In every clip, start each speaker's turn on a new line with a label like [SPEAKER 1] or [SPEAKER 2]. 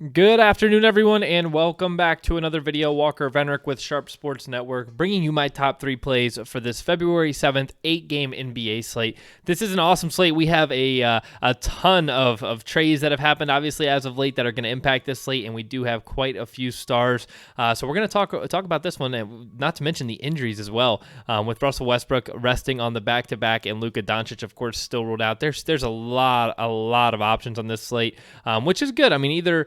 [SPEAKER 1] Good afternoon, everyone, and welcome back to another video. Walker Venrick with Sharp Sports Network, bringing you my top 3 plays for this February 7th 8-game NBA slate. This is an awesome slate. We have a ton of trades that have happened, obviously, as of late that are going to impact this slate, and we do have quite a few stars. So we're going to talk about this one, and not to mention the injuries as well, with Russell Westbrook resting on the back-to-back and Luka Doncic, of course, still ruled out. There's a lot of options on this slate, which is good. I mean, either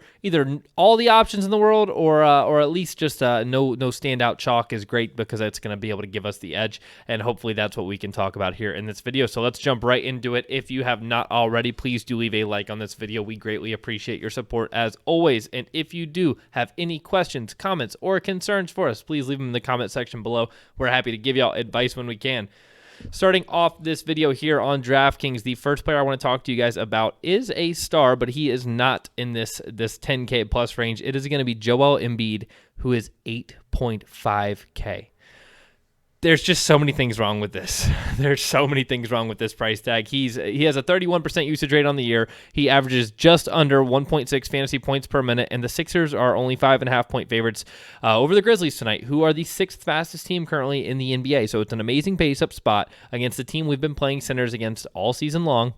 [SPEAKER 1] all the options in the world or at least just no standout chalk is great because it's going to be able to give us the edge, and hopefully that's what we can talk about here in this video. So let's jump right into it. If you have not already, please do leave a like on this video. We greatly appreciate your support as always, and if you do have any questions, comments, or concerns for us, please leave them in the comment section below. We're happy to give y'all advice when we can. Starting off this video here on DraftKings, the first player I want to talk to you guys about is a star, but he is not in this 10K plus range. It is going to be Joel Embiid, who is 8.5K. There's just so many things wrong with this. There's so many things wrong with this price tag. He has a 31% usage rate on the year. He averages just under 1.6 fantasy points per minute, and the Sixers are only 5.5-point favorites over the Grizzlies tonight, who are the 6th fastest team currently in the NBA. So it's an amazing pace-up spot against the team we've been playing centers against all season long.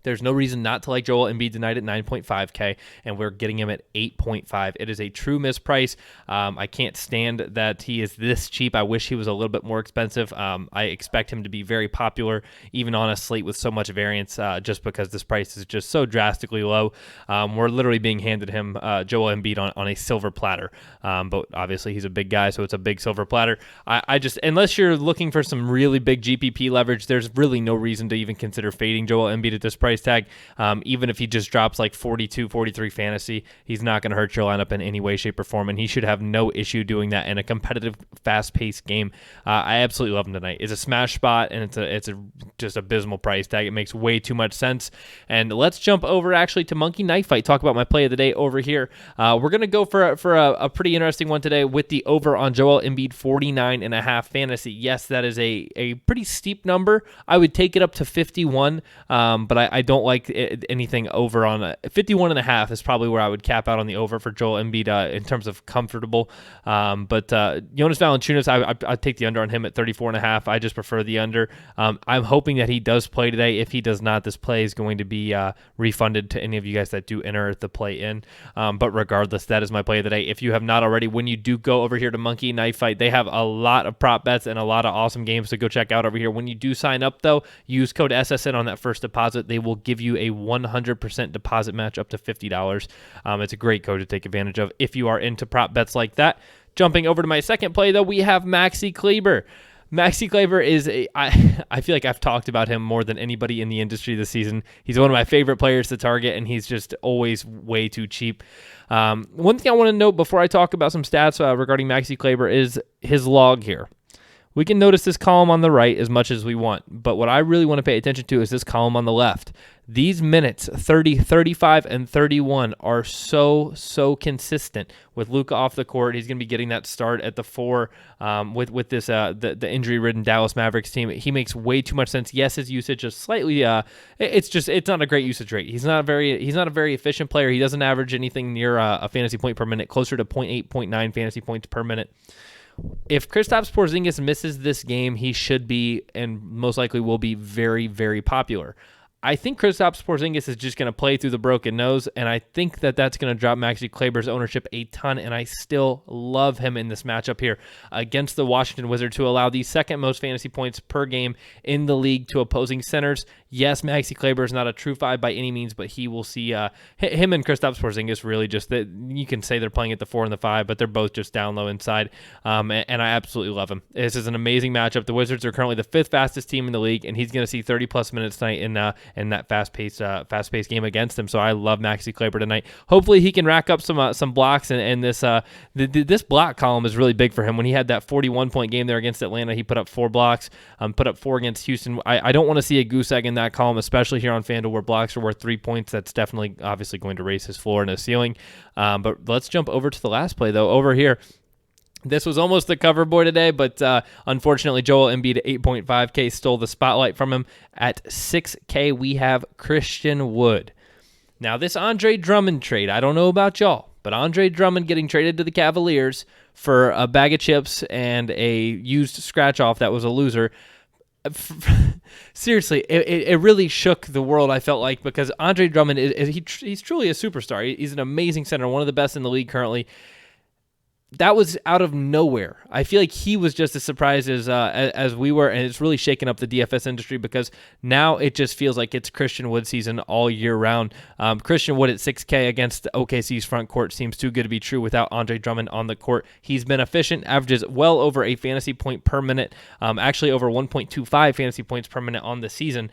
[SPEAKER 1] There's no reason not to like Joel Embiid tonight at 9.5K, and we're getting him at 8.5. It is a true misprice. I can't stand that he is this cheap. I wish he was a little bit more expensive. I expect him to be very popular, even on a slate with so much variance, just because this price is just so drastically low. We're literally being handed him Joel Embiid on a silver platter, but obviously he's a big guy, so it's a big silver platter. I just, unless you're looking for some really big GPP leverage, there's really no reason to even consider fading Joel Embiid at this price tag. Even if he just drops like 42, 43 fantasy, he's not going to hurt your lineup in any way, shape, or form, and he should have no issue doing that in a competitive, fast-paced game. I absolutely love him tonight. It's a smash spot, and it's a just abysmal price tag. It makes way too much sense. And let's jump over actually to MonkeyKnifeFight, talk about my play of the day over here. We're going to go for a pretty interesting one today with the over on Joel Embiid, 49.5 fantasy. Yes, that is a pretty steep number. I would take it up to 51, but I don't like anything over on 51.5 is probably where I would cap out on the over for Joel Embiid in terms of comfortable. But Jonas Valanciunas, I take the under on him at 34.5. I just prefer the under. I'm hoping that he does play today. If he does not, this play is going to be refunded to any of you guys that do enter the play in. But regardless, that is my play of the day. If you have not already, when you do go over here to MonkeyKnifeFight, they have a lot of prop bets and a lot of awesome games to go check out over here. When you do sign up, though, use code SSN on that first deposit. They will give you a 100% deposit match up to $50. It's a great code to take advantage of if you are into prop bets like that. Jumping over to my second play, though, we have Maxi Kleber. Maxi Kleber is I feel like I've talked about him more than anybody in the industry this season. He's one of my favorite players to target, and he's just always way too cheap. One thing I want to note before I talk about some stats regarding Maxi Kleber is his log here. We can notice this column on the right as much as we want, but what I really want to pay attention to is this column on the left. These minutes, 30, 35, and 31, are so consistent with Luka off the court. He's going to be getting that start at the 4 with this the injury-ridden Dallas Mavericks team. He makes way too much sense. Yes, his usage is slightly it's not a great usage rate. He's not a very efficient player. He doesn't average anything near a fantasy point per minute, closer to 0.8, 0.9 fantasy points per minute. If Kristaps Porzingis misses this game, he should be and most likely will be very, very popular. I think Kristaps Porzingis is just going to play through the broken nose, and I think that that's going to drop Maxi Kleber's ownership a ton, and I still love him in this matchup here against the Washington Wizards, who allow the second most fantasy points per game in the league to opposing centers. Yes, Maxi Kleber is not a true 5 by any means, but he will see him and Kristaps Porzingis really just, you can say they're playing at the 4 and the 5, but they're both just down low inside, and I absolutely love him. This is an amazing matchup. The Wizards are currently the 5th fastest team in the league, and he's going to see 30-plus minutes tonight in that fast-paced game against him. So I love Maxi Kleber tonight. Hopefully he can rack up some blocks, and this block column is really big for him. When he had that 41-point game there against Atlanta, he put up 4 blocks, put up 4 against Houston. I don't want to see a goose egg in that column, especially here on FanDuel where blocks are worth 3 points. That's definitely obviously going to raise his floor and his ceiling. But let's jump over to the last play, though. Over here, this was almost the cover boy today, but unfortunately, Joel Embiid at 8.5K stole the spotlight from him. At 6K, we have Christian Wood. Now, this Andre Drummond trade, I don't know about y'all, but Andre Drummond getting traded to the Cavaliers for a bag of chips and a used scratch-off that was a loser, seriously, it really shook the world, I felt like, because Andre Drummond, he's truly a superstar. He's an amazing center, one of the best in the league currently. That was out of nowhere. I feel like he was just as surprised as we were, and it's really shaken up the DFS industry because now it just feels like it's Christian Wood season all year round. Christian Wood at 6K against OKC's front court seems too good to be true without Andre Drummond on the court. He's been efficient, averages well over a fantasy point per minute, actually over 1.25 fantasy points per minute on the season.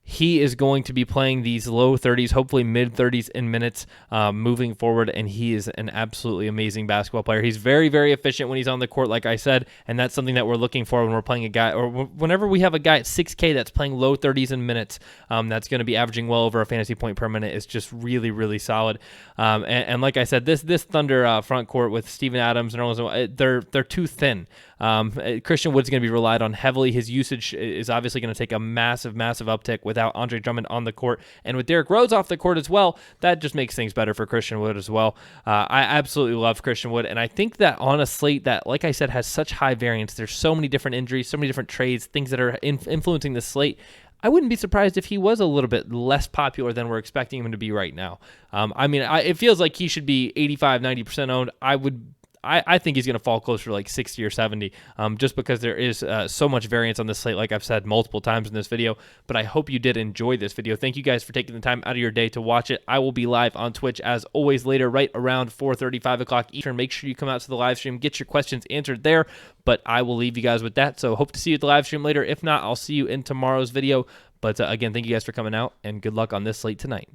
[SPEAKER 1] He is going to be playing these low 30s, hopefully mid 30s in minutes moving forward, and he is an absolutely amazing basketball player. He's very, very efficient when he's on the court, like I said, and that's something that we're looking for when we're playing a guy, or whenever we have a guy at 6K that's playing low 30s in minutes, that's going to be averaging well over a fantasy point per minute. Is just really, really solid. And like I said, this Thunder front court with Steven Adams and they're too thin. Christian Wood's going to be relied on heavily. His usage is obviously going to take a massive, massive uptick without Andre Drummond on the court. And with Derrick Rose off the court as well, that just makes things better for Christian Wood as well. I absolutely love Christian Wood. And I think that on a slate that, like I said, has such high variance, there's so many different injuries, so many different trades, things that are influencing the slate. I wouldn't be surprised if he was a little bit less popular than we're expecting him to be right now. It feels like he should be 85, 90% owned. I think he's going to fall closer to like 60 or 70 just because there is so much variance on this slate, like I've said multiple times in this video. But I hope you did enjoy this video. Thank you guys for taking the time out of your day to watch it. I will be live on Twitch as always later, right around 4:30, 5 o'clock Eastern. Make sure you come out to the live stream, get your questions answered there. But I will leave you guys with that. So hope to see you at the live stream later. If not, I'll see you in tomorrow's video. But again, thank you guys for coming out, and good luck on this slate tonight.